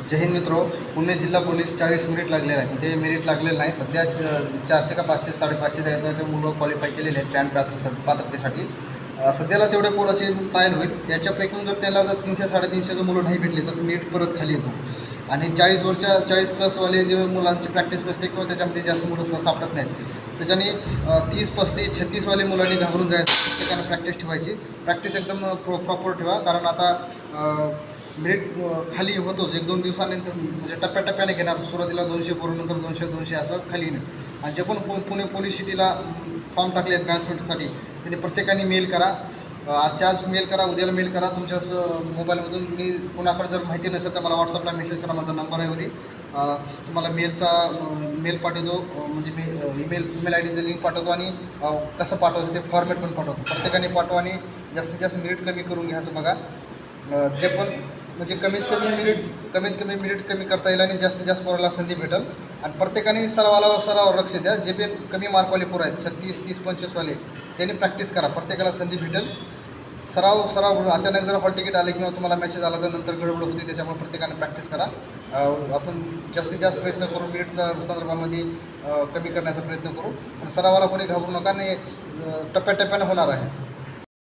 जय हिंद मित्रो. पुणे जिल्हा police 40 merit लागलेलं आहे. ते मेरिट लागलेलं नाही. सध्या 400 का 500 550 आहेत ते मुलं क्वालिफाय केलेले आहेत बँड पात्रतेसाठी. सध्याला तेवढ्या पोराची ट्रायल होईल. त्याच्यापैकी जर त्याला जर 300 350 मुलं नाही भेटले तर मेरिट परत खाली येतो. आणि 40 प्लसवाले जे मुलांची प्रॅक्टिस नसते किंवा त्याच्यामध्ये जास्त मुलं सापडत नाहीत, त्याच्याने 30 35 36वाले मुलांनी घाबरून जायचं. प्रत्येकानं प्रॅक्टिस ठेवायची. प्रॅक्टिस एकदम प्रॉपर ठेवा, कारण आता मेरिट खाली होतोच. 1-2 दिवसानंतर म्हणजे टप्प्याटप्प्याने घेणार. सुरुवातीला 200 पोरं, नंतर 200 असं खाली येईल. आणि जे पण पुणे पोलीस सिटीला फॉर्म टाकले आहेत बॅचमेंटसाठी, त्यांनी प्रत्येकाने मेल करा. आजच्या आज मेल करा, उद्याला मेल करा. तुमच्या मोबाईलमधून मी कोणाकडे जर माहिती नसेल तर मला व्हॉट्सअपला मेसेज करा. माझा नंबर आहे वरी. तुम्हाला मेल पाठवतो. म्हणजे मी ईमेल आय डीचं लिंक पाठवतो आणि कसं पाठवायचं ते फॉर्मॅट पण पाठवतो. प्रत्येकाने पाठवा आणि जास्तीत जास्त मेरिट कमी करून घ्यायचं बघा. जे पण म्हणजे कमीत कमी मेरिट कमी करता येईल आणि जास्तीत जास्त पोराला संधी भेटेल. आणि प्रत्येकाने सरावावर लक्ष द्या. जे पण कमी मार्कवाले पोरं आहेत 36 30 25वाले, त्यांनी प्रॅक्टिस करा. प्रत्येकाला संधी भेटेल. सराव अचानक जर हॉल तिकीट आले किंवा तुम्हाला मेसेज आला तर नंतर गडबड होते. त्याच्यामुळे प्रत्येकाने प्रॅक्टिस करा. आपण जास्तीत जास्त प्रयत्न करू. मेरिटच्या संदर्भामध्ये कमी करण्याचा प्रयत्न करू. पण सरावाला कोणी घाबरू नका. आणि टप्प्याटप्प्यानं होणार आहे.